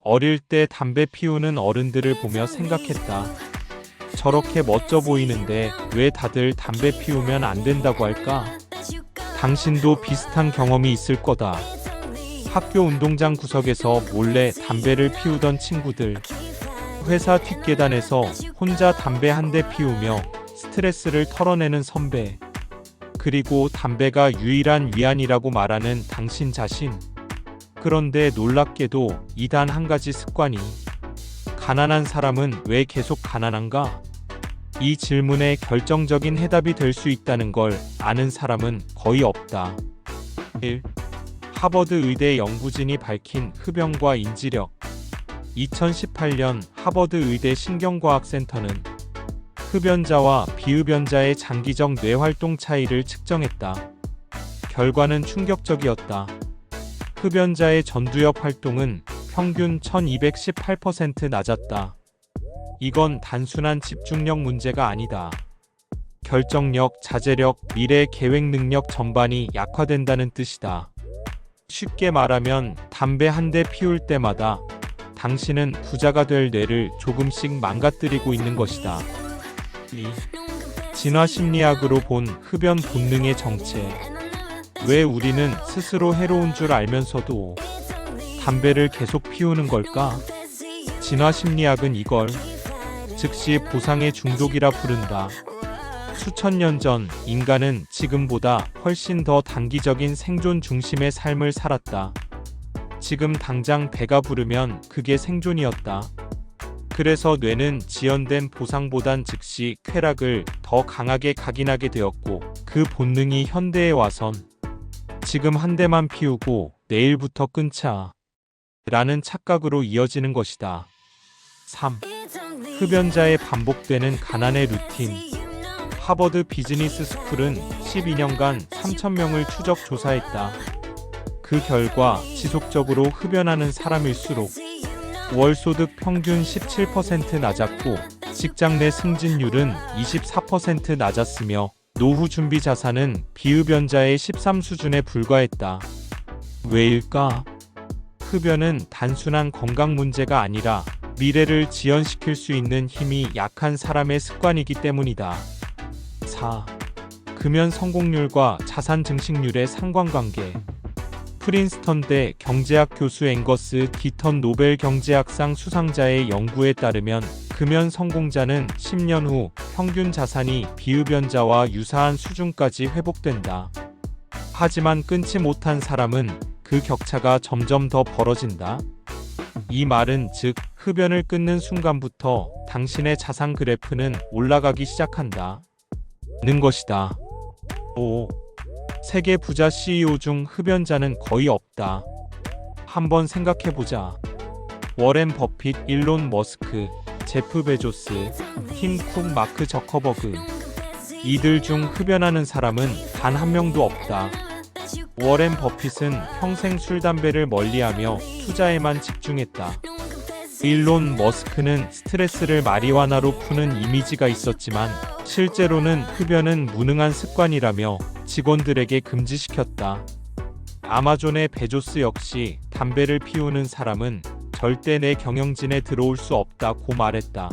어릴 때 담배 피우는 어른들을 보며 생각했다. 저렇게 멋져 보이는데 왜 다들 담배 피우면 안 된다고 할까? 당신도 비슷한 경험이 있을 거다. 학교 운동장 구석에서 몰래 담배를 피우던 친구들, 회사 뒷계단에서 혼자 담배 한 대 피우며 스트레스를 털어내는 선배, 그리고 담배가 유일한 위안이라고 말하는 당신 자신. 그런데 놀랍게도 이 단 한 가지 습관이 가난한 사람은 왜 계속 가난한가? 이 질문에 결정적인 해답이 될 수 있다는 걸 아는 사람은 거의 없다. 1. 하버드 의대 연구진이 밝힌 흡연과 인지력. 2018년 하버드 의대 신경과학센터는 흡연자와 비흡연자의 장기적 뇌활동 차이를 측정했다. 결과는 충격적이었다. 흡연자의 전두엽 활동은 평균 1218% 낮았다. 이건 단순한 집중력 문제가 아니다. 결정력, 자제력, 미래 계획 능력 전반이 약화된다는 뜻이다. 쉽게 말하면 담배 한 대 피울 때마다 당신은 부자가 될 뇌를 조금씩 망가뜨리고 있는 것이다. 2. 진화 심리학으로 본 흡연 본능의 정체. 왜 우리는 스스로 해로운 줄 알면서도 담배를 계속 피우는 걸까? 진화 심리학은 이걸 즉시 보상의 중독이라 부른다. 수천 년 전 인간은 지금보다 훨씬 더 단기적인 생존 중심의 삶을 살았다. 지금 당장 배가 부르면 그게 생존이었다. 그래서 뇌는 지연된 보상보단 즉시 쾌락을 더 강하게 각인하게 되었고, 그 본능이 현대에 와선 지금 한 대만 피우고 내일부터 끊자 라는 착각으로 이어지는 것이다. 3. 흡연자의 반복되는 가난의 루틴. 하버드 비즈니스 스쿨은 12년간 3,000명을 추적 조사했다. 그 결과 지속적으로 흡연하는 사람일수록 월소득 평균 17% 낮았고 직장 내 승진율은 24% 낮았으며 노후 준비 자산은 비흡연자의 13 수준에 불과했다. 왜일까? 흡연은 단순한 건강 문제가 아니라 미래를 지연시킬 수 있는 힘이 약한 사람의 습관이기 때문이다. 4. 금연 성공률과 자산 증식률의 상관관계. 프린스턴대 경제학 교수 앵거스 디턴 노벨 경제학상 수상자의 연구에 따르면 금연 성공자는 10년 후 평균 자산이 비흡연자와 유사한 수준까지 회복된다. 하지만 끊지 못한 사람은 그 격차가 점점 더 벌어진다. 이 말은 즉 흡연을 끊는 순간부터 당신의 자산 그래프는 올라가기 시작한다. 는 것이다. 5. 세계 부자 CEO 중 흡연자는 거의 없다. 한번 생각해보자. 워렌 버핏, 일론 머스크, 제프 베조스, 팀 쿡, 마크 저커버그. 이들 중 흡연하는 사람은 단 한 명도 없다. 워렌 버핏은 평생 술, 담배를 멀리하며 투자에만 집중했다. 일론 머스크는 스트레스를 마리화나로 푸는 이미지가 있었지만 실제로는 흡연은 무능한 습관이라며 직원들에게 금지시켰다. 아마존의 베조스 역시 담배를 피우는 사람은 절대 내 경영진에 들어올 수 없다고 말했다.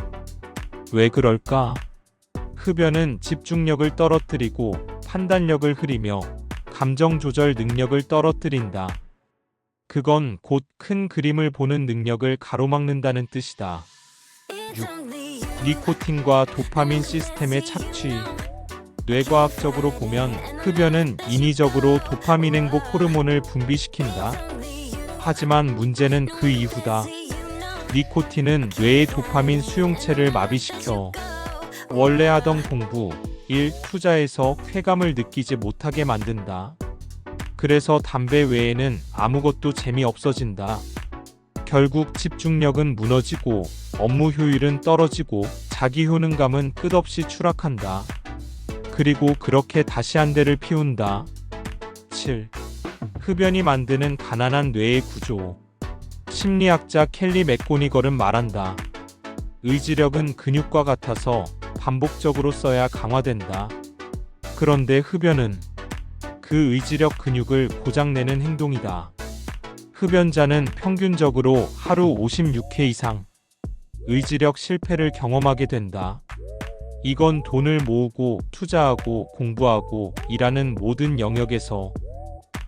왜 그럴까? 흡연은 집중력을 떨어뜨리고 판단력을 흐리며 감정 조절 능력을 떨어뜨린다. 그건 곧 큰 그림을 보는 능력을 가로막는다는 뜻이다. 6. 니코틴과 도파민 시스템의 착취. 뇌과학적으로 보면 흡연은 인위적으로 도파민 행복 호르몬을 분비시킨다. 하지만 문제는 그 이후다. 니코틴은 뇌의 도파민 수용체를 마비시켜 원래 하던 공부, 일, 투자에서 쾌감을 느끼지 못하게 만든다. 그래서 담배 외에는 아무것도 재미없어진다. 결국 집중력은 무너지고 업무 효율은 떨어지고 자기 효능감은 끝없이 추락한다. 그리고 그렇게 다시 한 대를 피운다. 7. 흡연이 만드는 가난한 뇌의 구조. 심리학자 켈리 맥고니걸은 말한다. 의지력은 근육과 같아서 반복적으로 써야 강화된다. 그런데 흡연은 그 의지력 근육을 고장내는 행동이다. 흡연자는 평균적으로 하루 56회 이상 의지력 실패를 경험하게 된다. 이건 돈을 모으고 투자하고 공부하고 일하는 모든 영역에서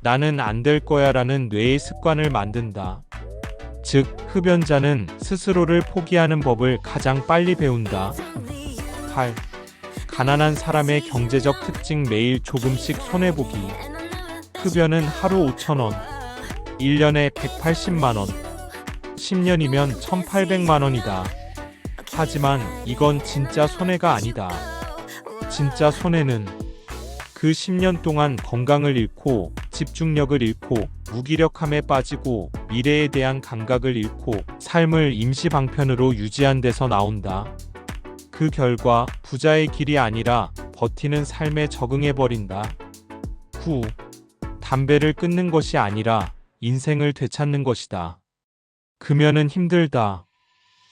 나는 안 될 거야 라는 뇌의 습관을 만든다. 즉, 흡연자는 스스로를 포기하는 법을 가장 빨리 배운다. 8. 가난한 사람의 경제적 특징. 매일 조금씩 손해보기. 흡연은 하루 5,000원, 1년에 180만원, 10년이면 1,800만원이다. 하지만 이건 진짜 손해가 아니다. 진짜 손해는 그 10년 동안 건강을 잃고 집중력을 잃고 무기력함에 빠지고 미래에 대한 감각을 잃고 삶을 임시방편으로 유지한 데서 나온다. 그 결과 부자의 길이 아니라 버티는 삶에 적응해버린다. 9. 담배를 끊는 것이 아니라 인생을 되찾는 것이다. 금연은 힘들다.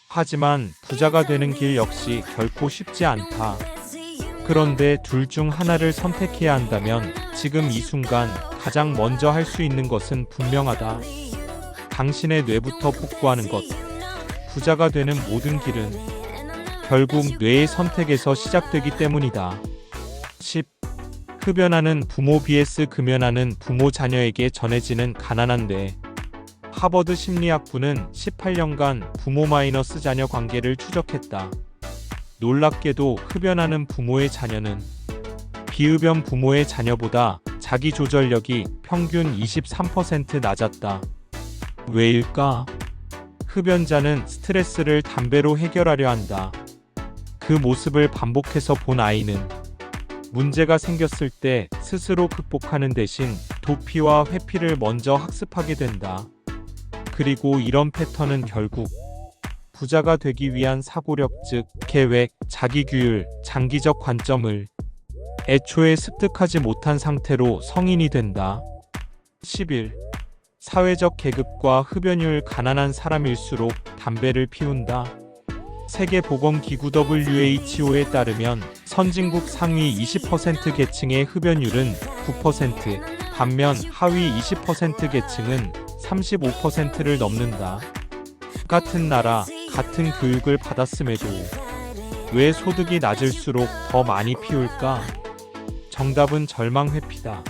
하지만 부자가 되는 길 역시 결코 쉽지 않다. 그런데 둘 중 하나를 선택해야 한다면 지금 이 순간 가장 먼저 할 수 있는 것은 분명하다. 당신의 뇌부터 복구하는 것. 부자가 되는 모든 길은 결국 뇌의 선택에서 시작되기 때문이다. 10. 흡연하는 부모 vs 금연하는 부모. 자녀에게 전해지는 가난한 뇌. 하버드 심리학부는 18년간 부모 마이너스 자녀 관계를 추적했다. 놀랍게도 흡연하는 부모의 자녀는 비흡연 부모의 자녀보다 자기 조절력이 평균 23% 낮았다. 왜일까? 흡연자는 스트레스를 담배로 해결하려 한다. 그 모습을 반복해서 본 아이는 문제가 생겼을 때 스스로 극복하는 대신 도피와 회피를 먼저 학습하게 된다. 그리고 이런 패턴은 결국 부자가 되기 위한 사고력, 즉 계획, 자기규율, 장기적 관점을 애초에 습득하지 못한 상태로 성인이 된다. 11. 사회적 계급과 흡연율. 가난한 사람일수록 담배를 피운다. 세계보건기구 WHO에 따르면 선진국 상위 20% 계층의 흡연율은 9%, 반면 하위 20% 계층은 35%를 넘는다. 같은 나라, 같은 교육을 받았음에도 왜 소득이 낮을수록 더 많이 피울까? 정답은 절망 회피다.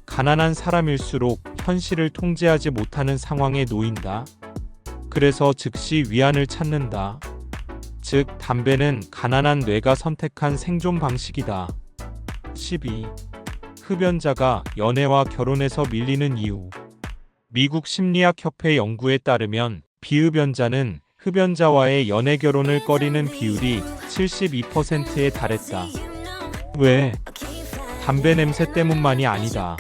가난한 사람일수록 현실을 통제하지 못하는 상황에 놓인다. 그래서 즉시 위안을 찾는다. 즉, 담배는 가난한 뇌가 선택한 생존 방식이다. 12. 흡연자가 연애와 결혼에서 밀리는 이유. 미국 심리학협회 연구에 따르면 비흡연자는 흡연자와의 연애 결혼을 꺼리는 비율이 72%에 달했다. 왜? 담배 냄새 때문만이 아니다.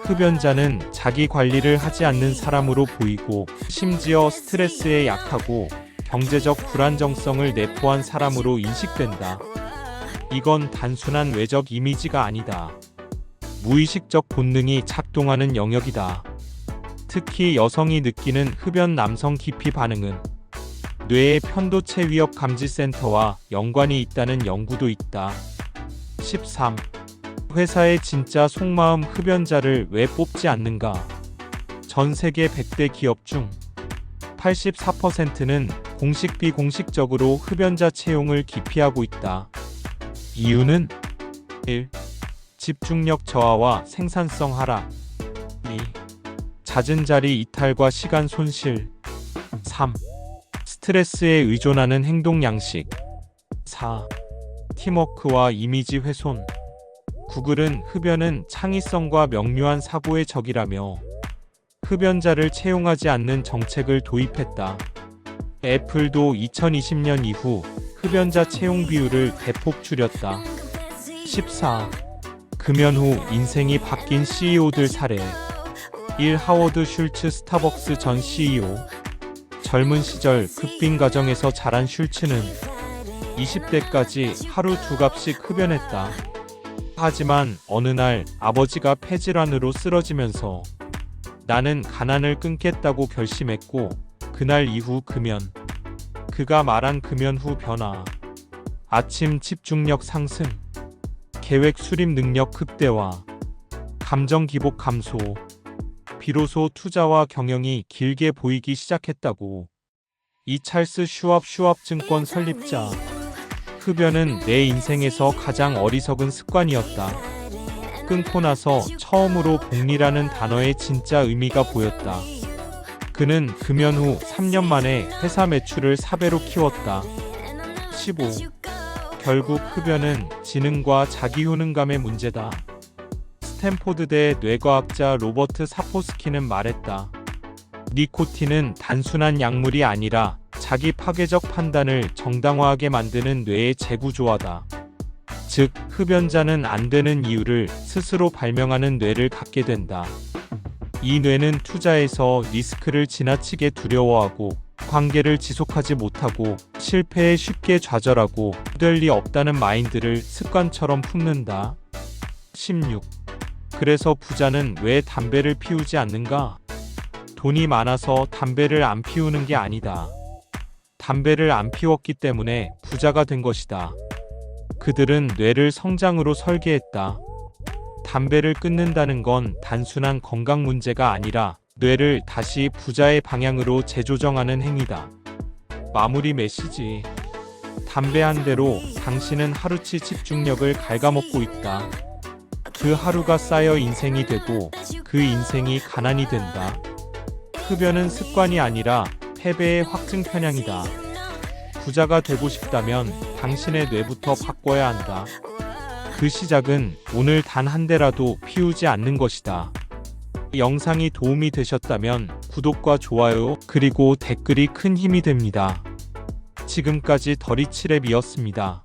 흡연자는 자기 관리를 하지 않는 사람으로 보이고 심지어 스트레스에 약하고 경제적 불안정성을 내포한 사람으로 인식된다. 이건 단순한 외적 이미지가 아니다. 무의식적 본능이 작동하는 영역이다. 특히 여성이 느끼는 흡연 남성 기피 반응은 뇌의 편도체 위협 감지 센터와 연관이 있다는 연구도 있다. 13. 회사의 진짜 속마음. 흡연자를 왜 뽑지 않는가? 전 세계 100대 기업 중 84%는 공식 비공식적으로 흡연자 채용을 기피하고 있다. 이유는 1. 집중력 저하와 생산성 하락. 2. 잦은 자리 이탈과 시간 손실. 3. 스트레스에 의존하는 행동 양식. 4. 팀워크와 이미지 훼손. 구글은 흡연은 창의성과 명료한 사고의 적이라며 흡연자를 채용하지 않는 정책을 도입했다. 애플도 2020년 이후 흡연자 채용 비율을 대폭 줄였다. 14. 금연 후 인생이 바뀐 CEO들 사례. 1. 하워드 슐츠. 스타벅스 전 CEO. 젊은 시절 극빈 가정에서 자란 슐츠는 20대까지 하루 2갑씩 흡연했다. 하지만 어느 날 아버지가 폐질환으로 쓰러지면서 나는 가난을 끊겠다고 결심했고, 그날 이후 금연. 그가 말한 금연 후 변화. 아침 집중력 상승, 계획 수립 능력 극대화, 감정 기복 감소. 비로소 투자와 경영이 길게 보이기 시작했다고. 이 찰스 슈왑 증권 설립자. 흡연은 내 인생에서 가장 어리석은 습관이었다. 끊고 나서 처음으로 복리라는 단어의 진짜 의미가 보였다. 그는 금연 후 3년 만에 회사 매출을 4배로 키웠다. 15. 결국 흡연은 지능과 자기효능감의 문제다. 스탠포드대 뇌과학자 로버트 사포스키는 말했다. 니코틴은 단순한 약물이 아니라 자기 파괴적 판단을 정당화하게 만드는 뇌의 재구조화다. 즉, 흡연자는 안 되는 이유를 스스로 발명하는 뇌를 갖게 된다. 이 뇌는 투자에서 리스크를 지나치게 두려워하고 관계를 지속하지 못하고 실패에 쉽게 좌절하고 될 리 없다는 마인드를 습관처럼 품는다. 16. 그래서 부자는 왜 담배를 피우지 않는가? 돈이 많아서 담배를 안 피우는 게 아니다. 담배를 안 피웠기 때문에 부자가 된 것이다. 그들은 뇌를 성장으로 설계했다. 담배를 끊는다는 건 단순한 건강 문제가 아니라 뇌를 다시 부자의 방향으로 재조정하는 행위다. 마무리 메시지. 담배 한 대로 당신은 하루치 집중력을 갉아먹고 있다. 그 하루가 쌓여 인생이 되고 그 인생이 가난이 된다. 흡연은 습관이 아니라 패배의 확증 편향이다. 부자가 되고 싶다면 당신의 뇌부터 바꿔야 한다. 그 시작은 오늘 단 한 대라도 피우지 않는 것이다. 영상이 도움이 되셨다면 구독과 좋아요 그리고 댓글이 큰 힘이 됩니다. 지금까지 더리치랩이었습니다.